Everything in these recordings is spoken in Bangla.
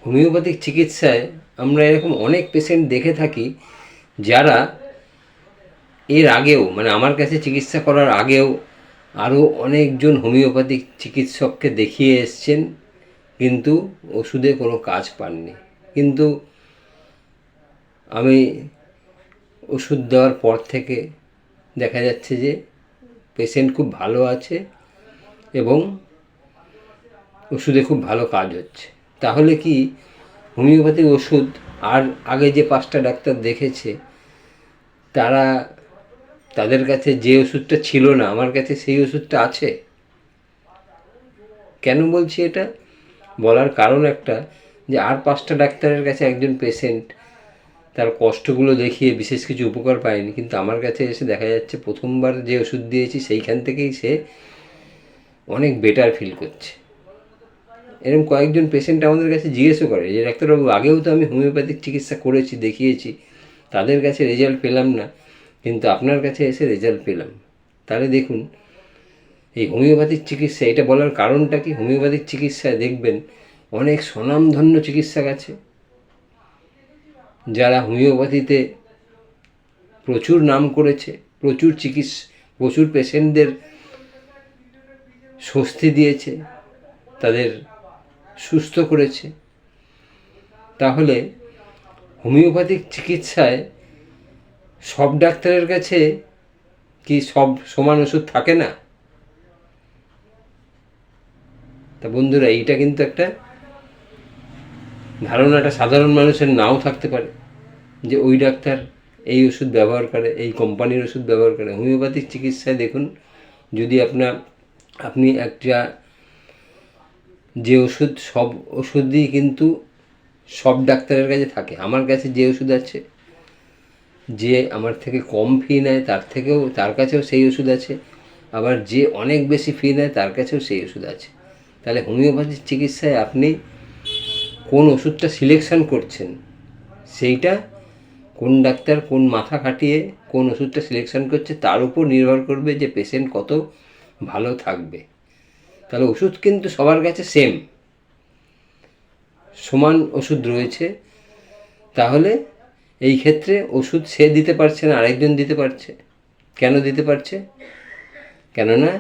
হোমিওপ্যাথিক চিকিৎসায় আমরা এরকম অনেক পেশেন্ট দেখে থাকি যারা এর আগেও মানে আমার কাছে চিকিৎসা করার আগেও আরও অনেকজন হোমিওপ্যাথিক চিকিৎসককে দেখিয়ে এসছেন, কিন্তু ওষুধে কোনো কাজ পাননি। কিন্তু আমি ওষুধ দেওয়ার পর থেকে দেখা যাচ্ছে যে পেশেন্ট খুব ভালো আছে এবং ওষুধে খুব ভালো কাজ হচ্ছে। তাহলে কি হোমিওপ্যাথিক ওষুধ আর আগে যে 5টা ডাক্তার দেখেছে তাদের কাছে যে ওষুধটা ছিল না আমার কাছে সেই ওষুধটা আছে? কেন বলছি এটা? বলার কারণ একটা, যে আর 5টা ডাক্তারের কাছে একজন পেশেন্ট তার কষ্টগুলো দেখিয়ে বিশেষ কিছু উপকার পায়নি, কিন্তু আমার কাছে এসে দেখা যাচ্ছে প্রথমবার যে ওষুধ দিয়েছি সেইখান থেকেই সে অনেক বেটার ফিল করছে। এরকম কয়েকজন পেশেন্ট আমাদের কাছে জিজ্ঞেসও করে যে ডাক্তারবাবু, আগেও তো আমি হোমিওপ্যাথিক চিকিৎসা করেছি, দেখিয়েছি, তাদের কাছে রেজাল্ট পেলাম না, কিন্তু আপনার কাছে এসে রেজাল্ট পেলাম। তাহলে দেখুন এই হোমিওপ্যাথিক চিকিৎসা, এটা বলার কারণটা কি, হোমিওপ্যাথিক চিকিৎসায় দেখবেন অনেক স্বনামধন্য চিকিৎসক আছে যারা হোমিওপ্যাথিতে প্রচুর নাম করেছে, প্রচুর পেশেন্টদের স্বস্তি দিয়েছে, তাদের সুস্থ করেছে। তাহলে হোমিওপ্যাথিক চিকিৎসায় সব ডাক্তারের কাছে কি সব সমান ওষুধ থাকে না? তা বন্ধুরা, এইটা কিন্তু একটা ধারণাটা সাধারণ মানুষের নাও থাকতে পারে যে ওই ডাক্তার এই ওষুধ ব্যবহার করে, এই কোম্পানির ওষুধ ব্যবহার করে। হোমিওপ্যাথিক চিকিৎসায় দেখুন, যদি আপনি একটা যে ওষুধ, সব ওষুধই কিন্তু সব ডাক্তারের কাছে থাকে। আমার কাছে যে ওষুধ আছে, যে আমার থেকে কম ফি নেয় তার কাছেও সেই ওষুধ আছে, আবার যে অনেক বেশি ফি নেয় তার কাছেও সেই ওষুধ আছে। তাহলে হোমিওপ্যাথিক চিকিৎসায় আপনি কোন ওষুধটা সিলেকশন করছেন, সেইটা কোন ডাক্তার কোন মাথা খাটিয়ে কোন ওষুধটা সিলেকশন করছে তার উপর নির্ভর করবে যে পেশেন্ট কত ভালো থাকবে। তাহলে ওষুধ কিন্তু সবার কাছে সমান ওষুধ রয়েছে। তাহলে এই ক্ষেত্রে ওষুধ সে দিতে পারছে না, আরেকজন দিতে পারছে। কেন দিতে পারছে? কেননা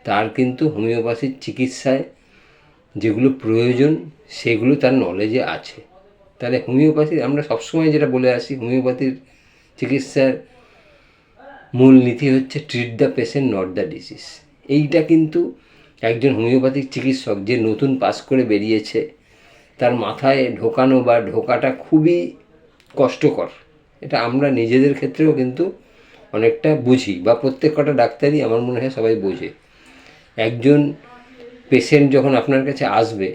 তার কিন্তু হোমিওপ্যাথির চিকিৎসায় যেগুলো প্রয়োজন সেগুলো তার নলেজে আছে। তাহলে হোমিওপ্যাথির, আমরা সবসময় যেটা বলে আসি, হোমিওপ্যাথির চিকিৎসার মূল নীতি হচ্ছে treat the patient not the disease. এইটা কিন্তু একজন হোমিওপ্যাথিক চিকিৎসক যে নতুন পাস করে বেরিয়েছে তার মাথায় ঢোকানো বা ঢোকাটা খুবই কষ্টকর। এটা আমরা নিজেদের ক্ষেত্রেও কিন্তু অনেকটা বুঝি, বা প্রত্যেক কটা ডাক্তারই আমার মনে হয় সবাই বোঝে। একজন পেশেন্ট যখন আপনার কাছে আসবে,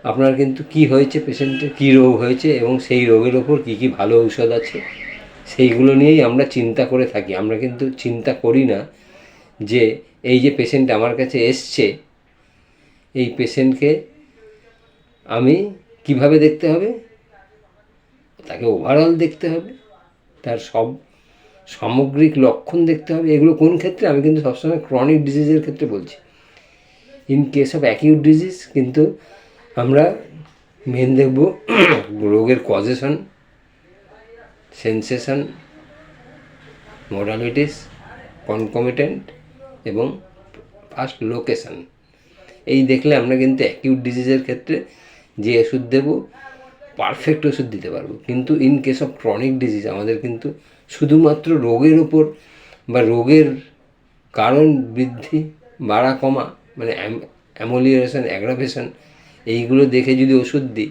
আপনার কিন্তু কি হয়েছে, পেশেন্টের কী রোগ হয়েছে এবং সেই রোগের ওপর কী কী ভালো ঔষধ আছে সেইগুলো নিয়েই আমরা চিন্তা করে থাকি। আমরা কিন্তু চিন্তা করি না যে এই যে পেশেন্ট আমার কাছে এসছে, এই পেশেন্টকে আমি কিভাবে দেখতে হবে, তাকে ওভারঅল দেখতে হবে, তার সব সামগ্রিক লক্ষণ দেখতে হবে। এগুলো কোন ক্ষেত্রে? আমি কিন্তু সবসময় ক্রনিক ডিজিজের ক্ষেত্রে বলছি। In case of acute disease কিন্তু আমরা মেন দেখব রোগের কজেশন, সেন্সেশন, মোডালিটিস, কনকমিটেন্ট এবং ফার্স্ট লোকেশন। এই দেখলে আমরা কিন্তু অ্যাকিউট ডিজিজের ক্ষেত্রে যে ওষুধ দেব পারফেক্ট ওষুধ দিতে পারবো। কিন্তু in case of chronic disease আমাদের কিন্তু শুধুমাত্র রোগের উপর বা রোগের কারণ বৃদ্ধি, বাড়া, কমা, মানে অ্যামোলিয়ারেশন, অ্যাগ্রাভেশন, এইগুলো দেখে যদি ওষুধ দিই,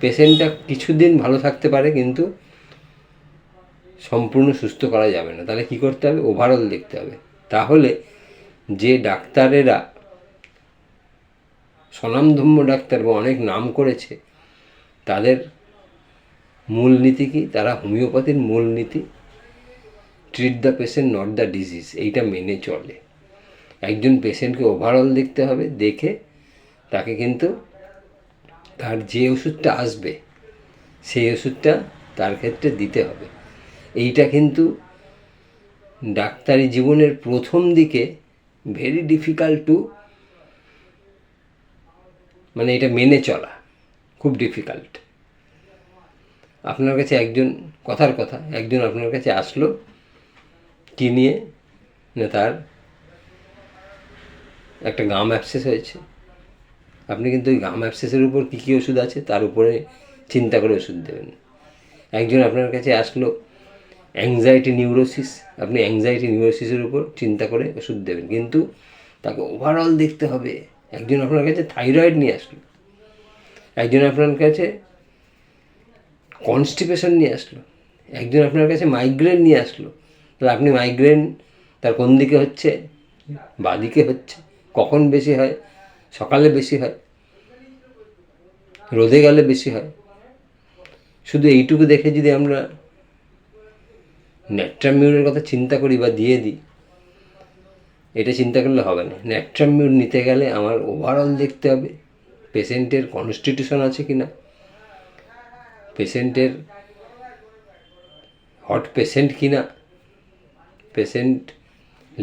পেশেন্টটা কিছুদিন ভালো থাকতে পারে কিন্তু সম্পূর্ণ সুস্থ করা যাবে না। তাহলে কী করতে হবে? ওভারঅল দেখতে হবে। তাহলে যে ডাক্তারেরা স্বনামধন্য ডাক্তার বা অনেক নাম করেছে, তাদের মূলনীতি কি? তারা হোমিওপ্যাথির মূলনীতি treat the patient not the disease, এইটা মেনে চলে। একজন পেশেন্টকে ওভারঅল দেখতে হবে, দেখে তাকে কিন্তু তার যে ওষুধটা আসবে সেই ওষুধটা তার ক্ষেত্রে দিতে হবে। এইটা কিন্তু ডাক্তারি জীবনের প্রথম দিকে ভেরি ডিফিকাল্ট টু, মানে এটা মেনে চলা খুব ডিফিকাল্ট। আপনার কাছে একজন একজন আপনার কাছে আসলো কি নিয়ে, না তার একটা গাম অ্যাবসেস হয়েছে। আপনি কিন্তু ওই গাম অ্যাবসেসের উপর কী কী ওষুধ আছে তার উপরে চিন্তা করে ওষুধ দেবেন। একজন আপনার কাছে আসলো অ্যাংজাইটি নিউরোসিস, আপনি অ্যাংজাইটি নিউরোসিসের উপর চিন্তা করে ওষুধ দেবেন, কিন্তু তাকে ওভারঅল দেখতে হবে। একজন আপনার কাছে থাইরয়েড নিয়ে আসলো, একজন আপনার কাছে কনস্টিপেশন নিয়ে আসলো, একজন আপনার কাছে মাইগ্রেন নিয়ে আসলো। তাহলে আপনি মাইগ্রেন তার কোন দিকে হচ্ছে? বাঁদিকে হচ্ছে। কখন বেশি হয়? সকালে বেশি হয়, রোদে গেলে বেশি হয়। শুধু এইটুকু দেখে যদি আমরা ন্যাট্রামিউরের কথা চিন্তা করি বা দিয়ে দিই, এটা চিন্তা করলে হবে না। ন্যাট্রামিউর নিতে গেলে আমার ওভারঅল দেখতে হবে পেশেন্টের কনস্টিটিউশন আছে কি না, পেশেন্টের হট পেশেন্ট কি না, পেশেন্ট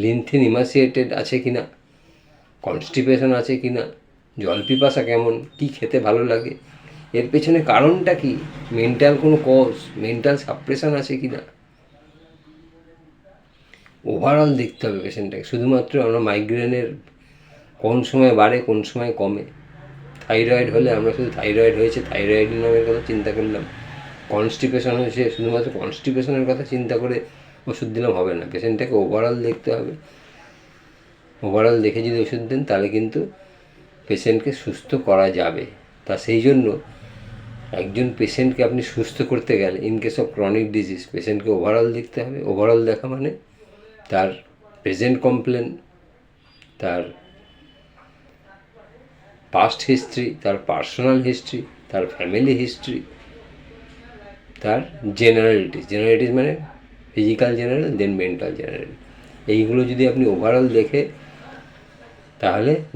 লিনথিন ইমাসিয়েটেড আছে কি না, কনস্টিপেশন আছে কি না, জল পিপাসা কেমন, কি খেতে ভালো লাগে, এর পেছনে কারণটা কি, মেন্টাল কোনো কজ, মেন্টাল সাপ্রেশন আছে কি না, ওভারঅল দেখতে হবে পেশেন্টটাকে। শুধুমাত্র আমরা মাইগ্রেনের কোন সময় বাড়ে কোন সময় কমে, থাইরয়েড হলে আমরা শুধু থাইরয়েড হয়েছে থাইরয়েড নামের কথা চিন্তা করলাম, কনস্টিপেশন হয়েছে শুধুমাত্র কনস্টিপেশনের কথা চিন্তা করে ওষুধ দিলাম হবে না। পেশেন্টটাকে ওভারঅল দেখতে হবে। ওভারঅল দেখে যদি ওষুধ দেন তাহলে কিন্তু পেশেন্টকে সুস্থ করা যাবে। তা সেই জন্য একজন পেশেন্টকে আপনি সুস্থ করতে গেলে in case of chronic disease পেশেন্টকে ওভারঅল দেখতে হবে। ওভারঅল দেখা মানে তার প্রেজেন্ট কমপ্লেন, তার পাস্ট হিস্ট্রি, তার পার্সোনাল হিস্ট্রি, তার ফ্যামিলি হিস্ট্রি, তার জেনারেলিটিস মানে ফিজিক্যাল জেনারেল দেন মেন্টাল জেনারেল। এইগুলো যদি আপনি ওভারঅল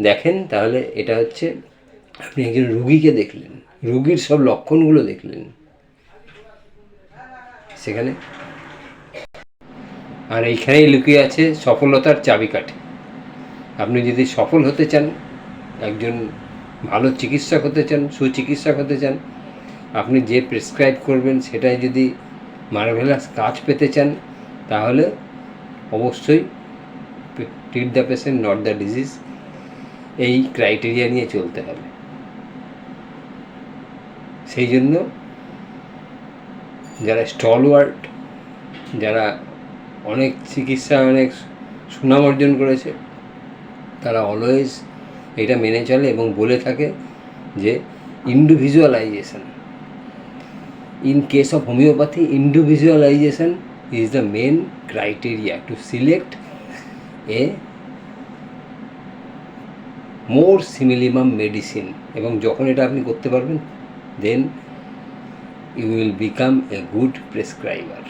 দেখেন তাহলে এটা হচ্ছে আপনি একজন রুগীকে দেখলেন, রুগীর সব লক্ষণগুলো দেখলেন সেখানে। আর এইখানেই লুকিয়ে আছে সফলতার চাবিকাঠি। আপনি যদি সফল হতে চান, একজন ভালো চিকিৎসক হতে চান, সুচিকিৎসক হতে চান, আপনি যে প্রেসক্রাইব করবেন সেটাই যদি মার্ভেলাস কাজ পেতে চান, তাহলে অবশ্যই treat the patient not the disease, এই ক্রাইটেরিয়া নিয়ে চলতে হবে। সেই জন্য যারা স্টলওয়ার্ড, যারা অনেক চিকিৎসায় অনেক সুনাম অর্জন করেছে, তারা অলওয়েজ এটা মেনে চলে এবং বলে থাকে যে individualisation, in case of homeopathy, individualization is the main criteria to select a more simillimum medicine, এবং যখন এটা আপনি করতে পারবেন then you will become a good prescriber.